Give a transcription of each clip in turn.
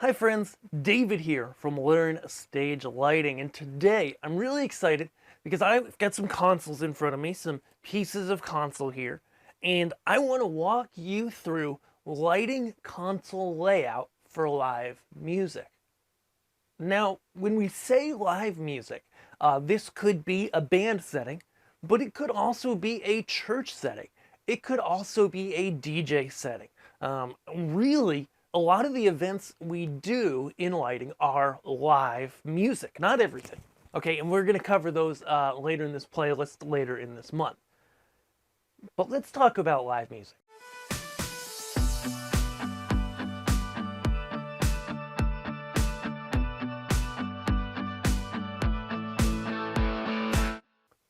Hi friends, David here from Learn Stage Lighting, and today I'm really excited because I've got some consoles in front of me, some pieces of console here, and I want to walk you through lighting console layout for live music. Now, when we say live music, this could be a band setting, but it could also be a church setting. It could also be a DJ setting. Really, a lot of the events we do in lighting are live music, not everything. Okay, and we're going to cover those later in this playlist, later in this month. But let's talk about live music.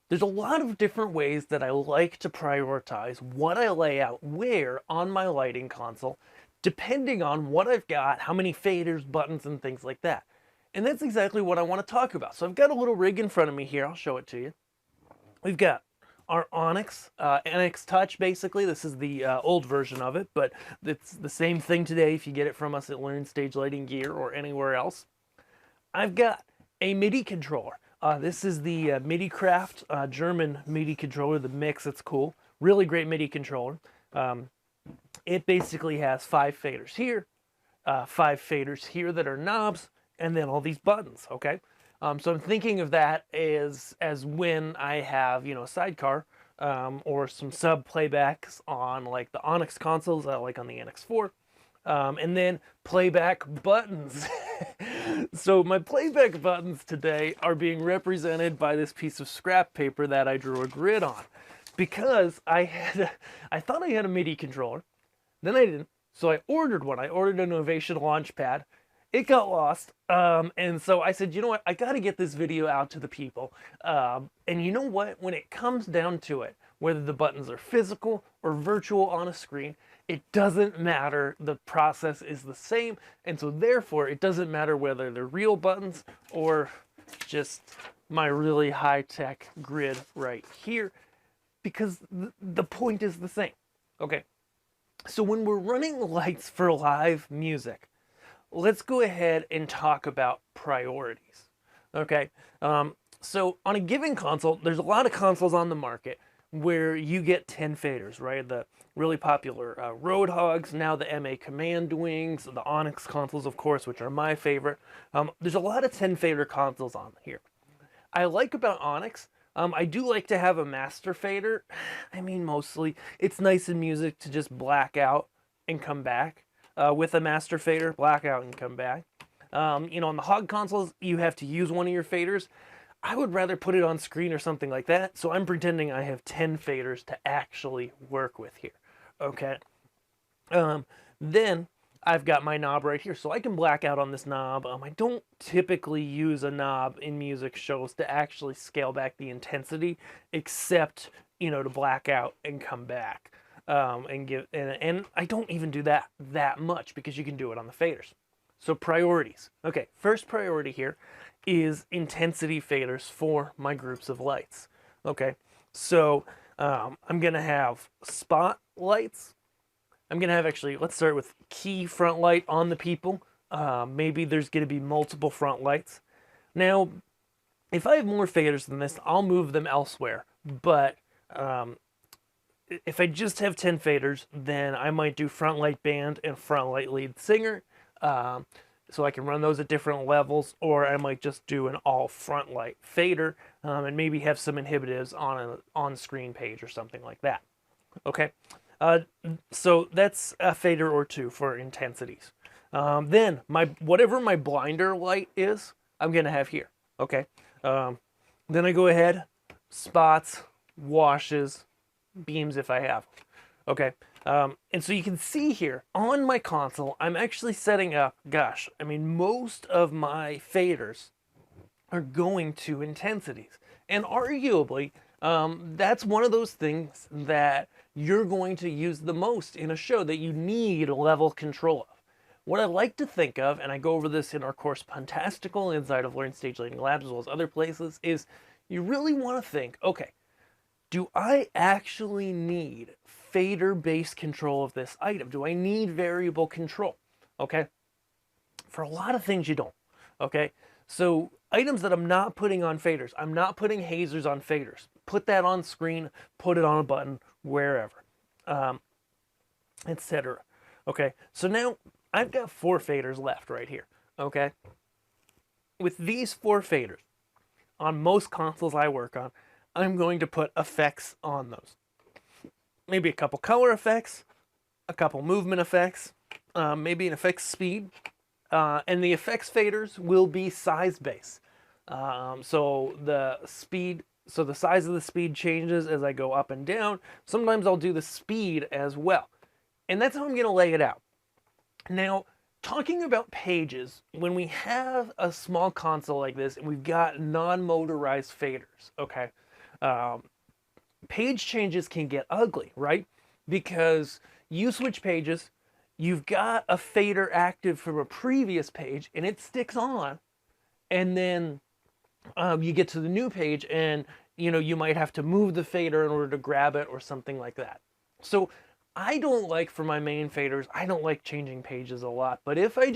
There's a lot of different ways that I like to prioritize what I lay out where on my lighting console, depending on what I've got, how many faders, buttons, and things like that. And that's exactly what I want to talk about. So I've got a little rig in front of me here. I'll show it to you. We've got our Onyx, NX Touch basically. This is the old version of it, but it's the same thing today if you get it from us at Learn Stage Lighting Gear or anywhere else. I've got a MIDI controller. This is the MIDI Craft German MIDI controller, the Mix. It's cool. Really great MIDI controller. It basically has 5 faders here, 5 faders here that are knobs, and then all these buttons, okay? So I'm thinking of that as when I have, a sidecar or some sub playbacks on like the Onyx consoles, like on the NX4. And then playback buttons. So my playback buttons today are being represented by this piece of scrap paper that I drew a grid on, because I thought I had a MIDI controller, then I didn't, so I ordered one. I ordered an Ovation Launchpad. It got lost, and so I said, you know what, I got to get this video out to the people. And you know what, when it comes down to it, whether the buttons are physical or virtual on a screen, it doesn't matter. The process is the same, and so therefore it doesn't matter whether they're real buttons or just my really high-tech grid right here, because the point is the same. Okay, so when we're running lights for live music, let's go ahead and talk about priorities. Okay, so on a given console, there's a lot of consoles on the market where you get 10 faders, right? The really popular Roadhogs, now the MA Command Wings, the Onyx consoles, of course, which are my favorite. There's a lot of 10 fader consoles on here. I like about Onyx, I do like to have a master fader. I mean, mostly, it's nice in music to just black out and come back with a master fader, black out and come back. On the Hog consoles, you have to use one of your faders. I would rather put it on screen or something like that, so I'm pretending I have 10 faders to actually work with here, okay? Then I've got my knob right here, so I can black out on this knob. I don't typically use a knob in music shows to actually scale back the intensity, except, to black out and come back. And I don't even do that much, because you can do it on the faders. So priorities. Okay, first priority here is intensity faders for my groups of lights. Okay, so I'm gonna have spot lights. I'm gonna have, actually, let's start with key front light on the people. Maybe there's gonna be multiple front lights. Now, if I have more faders than this, I'll move them elsewhere. But if I just have 10 faders, then I might do front light band and front light lead singer. So I can run those at different levels, or I might just do an all front light fader and maybe have some inhibitives on an on-screen page or something like that. Okay, so that's a fader or two for intensities. Then whatever my blinder light is, I'm gonna have here. Okay, then I go ahead, spots, washes, beams if I have. Okay, and so you can see here on my console, I'm actually setting up, most of my faders are going to intensities. And arguably, that's one of those things that you're going to use the most in a show, that you need level control of. What I like to think of, and I go over this in our course Puntastical inside of Learn Stage Lighting Labs as well as other places, is you really want to think, okay, do I actually need fader-based control of this item? Do I need variable control? Okay. For a lot of things you don't, okay? So items that I'm not putting on faders, I'm not putting hazers on faders. Put that on screen, put it on a button, wherever, etc. Okay, so now I've got 4 faders left right here, okay? With these 4 faders, on most consoles I work on, I'm going to put effects on those. Maybe a couple color effects, a couple movement effects, maybe an effects speed, and the effects faders will be size based. So the size of the speed changes as I go up and down. Sometimes I'll do the speed as well. And that's how I'm going to lay it out. Now, talking about pages, when we have a small console like this and we've got non-motorized faders, okay, page changes can get ugly, right? Because you switch pages, you've got a fader active from a previous page and it sticks on, and then you get to the new page and you might have to move the fader in order to grab it or something like that. So I don't like, for my main faders, I don't like changing pages a lot, but if I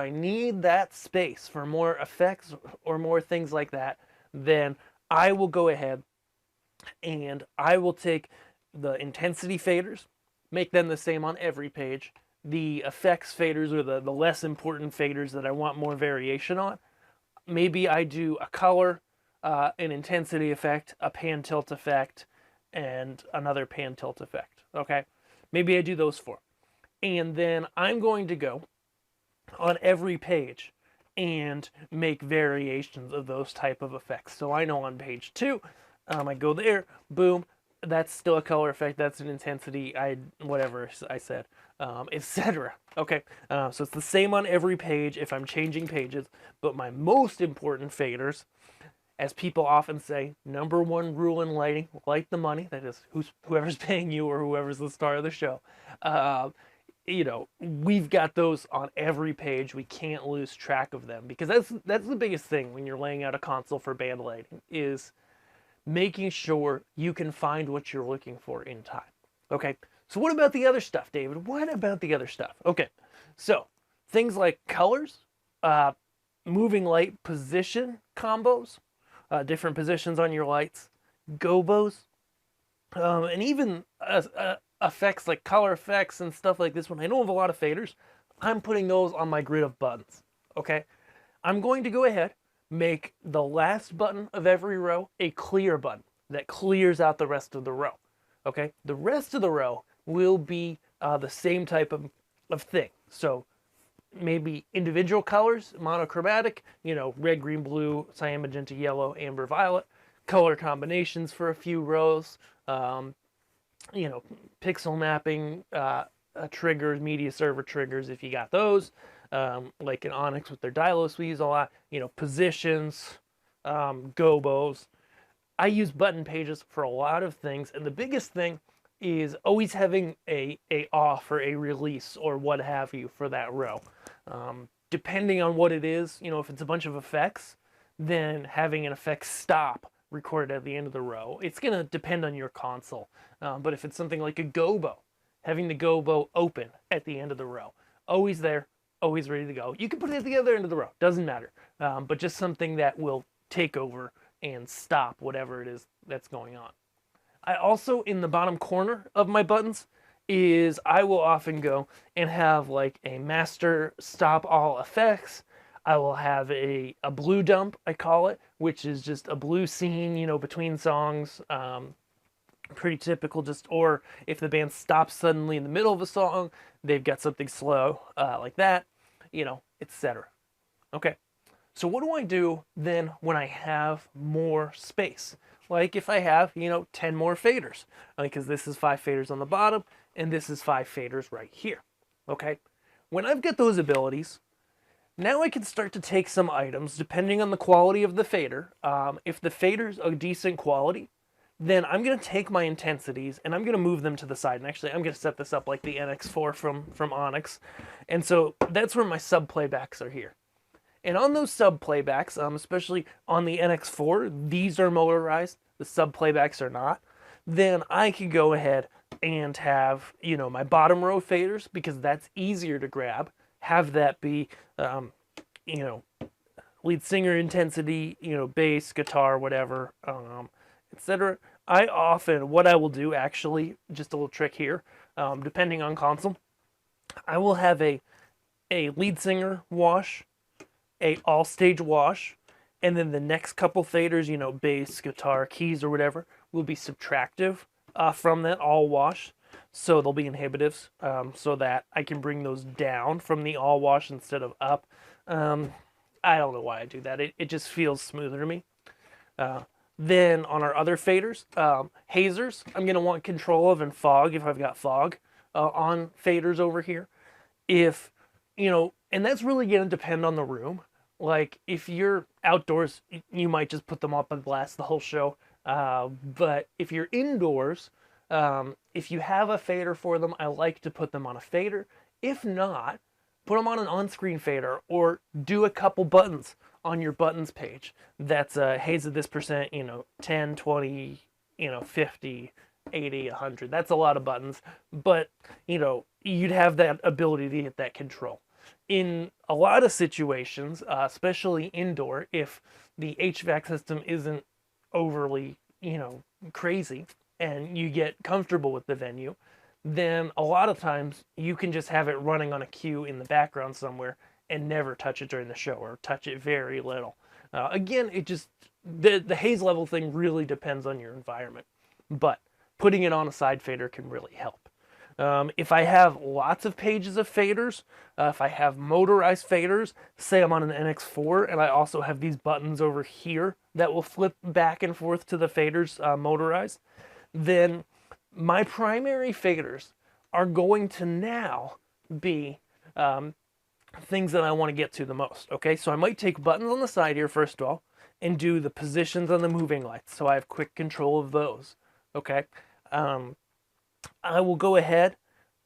need that space for more effects or more things like that, then I will go ahead and I will take the intensity faders, make them the same on every page. The effects faders, or the less important faders that I want more variation on, maybe I do a color, an intensity effect, a pan tilt effect, and another pan tilt effect, okay? Maybe I do those 4. And then I'm going to go on every page and make variations of those type of effects. So I know on page 2, I go there, boom, that's still a color effect, that's an intensity, whatever I said, etc. Okay, so it's the same on every page if I'm changing pages, but my most important faders, as people often say, number 1 rule in lighting, light the money, that is whoever's paying you or whoever's the star of the show. We've got those on every page. We can't lose track of them, because that's the biggest thing when you're laying out a console for band lighting, is making sure you can find what you're looking for in time. Okay, so what about the other stuff, David? What about the other stuff? Okay, so things like colors, moving light position combos, different positions on your lights, gobos, and even effects like color effects and stuff like this. When I know of a lot of faders, I'm putting those on my grid of buttons. Okay, I'm going to go ahead, make the last button of every row a clear button that clears out the rest of the row. Okay, the rest of the row will be the same type of thing. So maybe individual colors, monochromatic, red, green, blue, cyan, magenta, yellow, amber, violet, color combinations for a few rows, pixel mapping, triggers, media server triggers if you got those, like in Onyx with their Dylos we use a lot, positions, gobos. I use button pages for a lot of things, and the biggest thing is always having a off or a release or what have you for that row. Depending on what it is, if it's a bunch of effects, then having an effect stop recorded at the end of the row. It's going to depend on your console. But if it's something like a gobo, having the gobo open at the end of the row. Always there, always ready to go. You can put it at the other end of the row, doesn't matter. But just something that will take over and stop whatever it is that's going on. I also, in the bottom corner of my buttons, I will often go and have like a master stop all effects. I will have a blue dump, I call it, which is just a blue scene, between songs. Pretty typical, or if the band stops suddenly in the middle of a song, they've got something slow like that, etc. Okay, so what do I do then when I have more space? Like if I have, 10 more faders, because this is 5 faders on the bottom, and this is 5 faders right here, okay? When I've got those abilities, now I can start to take some items, depending on the quality of the fader. If the fader's a decent quality, then I'm going to take my intensities, and I'm going to move them to the side. And actually, I'm going to set this up like the NX4 from Onyx. And so that's where my sub playbacks are here. And on those sub playbacks, especially on the NX4, these are motorized, the sub playbacks are not. Then I can go ahead and have, my bottom row faders, because that's easier to grab, have that be, you know, lead singer intensity, bass, guitar, whatever, etc. What I will do actually, just a little trick here, depending on console, I will have a lead singer wash, a all stage wash, and then the next couple faders, bass, guitar, keys, or whatever, will be subtractive from that all wash. So they'll be inhibitives, so that I can bring those down from the all wash instead of up. I don't know why I do that. It just feels smoother to me. Then on our other faders, hazers, I'm going to want control of, and fog if I've got fog on faders over here. If, and that's really going to depend on the room. Like if you're outdoors, you might just put them up on blast the whole show. But if you're indoors, if you have a fader for them, I like to put them on a fader. If not, put them on an on-screen fader, or do a couple buttons on your buttons page. That's haze of this percent, 10, 20, 50, 80, 100. That's a lot of buttons, but you'd have that ability to get that control. In a lot of situations, especially indoor, if the HVAC system isn't overly, crazy, and you get comfortable with the venue, then a lot of times you can just have it running on a cue in the background somewhere and never touch it during the show, or touch it very little. Again, the haze level thing really depends on your environment, but putting it on a side fader can really help. If I have lots of pages of faders, if I have motorized faders, say I'm on an NX4 and I also have these buttons over here that will flip back and forth to the faders motorized, then my primary faders are going to now be things that I want to get to the most. Okay, so I might take buttons on the side here first of all and do the positions on the moving lights, so I have quick control of those. Okay, I will go ahead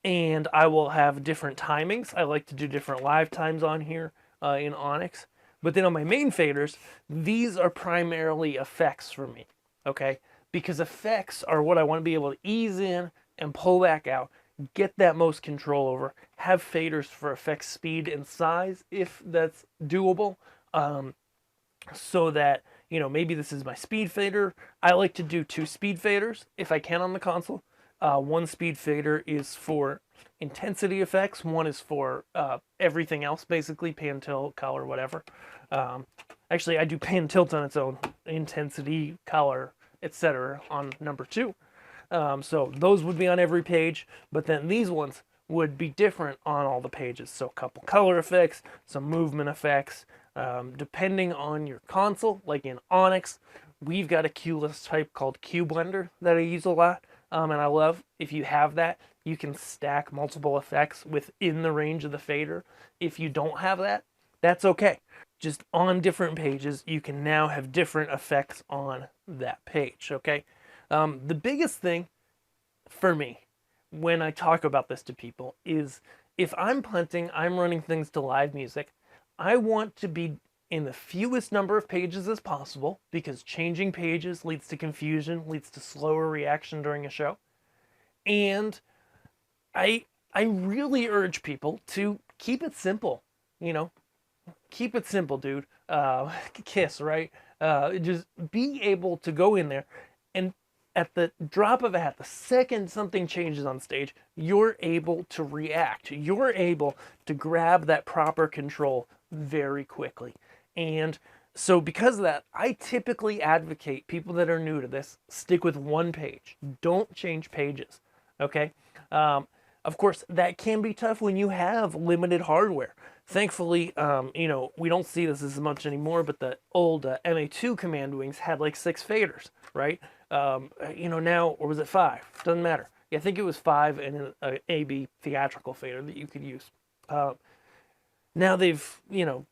and I will have different timings. I like to do different live times on here in Onyx. But then on my main faders, these are primarily effects for me. Okay, because effects are what I want to be able to ease in and pull back out, get that most control over, have faders for effect speed and size if that's doable, so that, maybe this is my speed fader. I like to do 2 speed faders if I can on the console. One speed fader is for intensity effects, one is for everything else, basically, pan, tilt, color, whatever. Actually, I do pan, tilt on its own, intensity, color, etc. on number 2. So those would be on every page, but then these ones would be different on all the pages. So a couple color effects, some movement effects, depending on your console. Like in Onyx, we've got a cue list type called Cue Blender that I use a lot, and I love. If you have that, you can stack multiple effects within the range of the fader. If you don't have that, that's okay. Just on different pages, you can now have different effects on that page, okay? The biggest thing for me when I talk about this to people is, if I'm punting, I'm running things to live music, I want to be in the fewest number of pages as possible, because changing pages leads to confusion, leads to slower reaction during a show. And I really urge people to keep it simple, keep it simple, dude. Kiss, right? Just be able to go in there and at the drop of a hat, the second something changes on stage, you're able to react. You're able to grab that proper control very quickly. And so because of that, I typically advocate people that are new to this, stick with one page. Don't change pages, okay? Of course, that can be tough when you have limited hardware. Thankfully, we don't see this as much anymore, but the old MA2 command wings had like 6 faders, right? Now, or was it 5? Doesn't matter. Yeah, I think it was 5 and an AB theatrical fader that you could use. Now they've,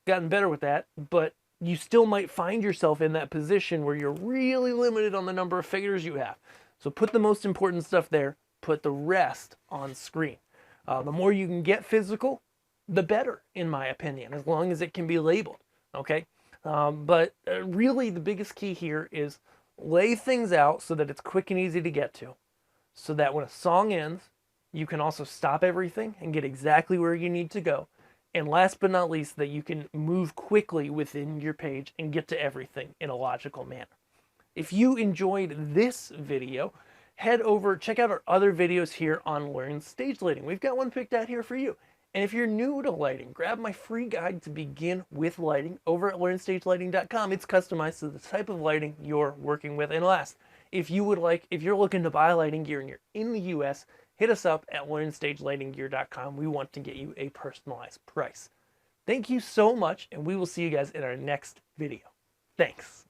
gotten better with that, but you still might find yourself in that position where you're really limited on the number of faders you have. So put the most important stuff there, put the rest on screen. The more you can get physical, the better, in my opinion, as long as it can be labeled, okay? But really the biggest key here is lay things out so that it's quick and easy to get to, so that when a song ends, you can also stop everything and get exactly where you need to go, And last but not least, that you can move quickly within your page and get to everything in a logical manner. If you enjoyed this video, head over, check out our other videos here on Learn Stage Lighting. We've got one picked out here for you. And if you're new to lighting, grab my free guide to begin with lighting over at learnstagelighting.com. It's customized to the type of lighting you're working with. And last, if you're looking to buy lighting gear and you're in the US, hit us up at learnstagelightinggear.com. We want to get you a personalized price. Thank you so much, and we will see you guys in our next video. Thanks.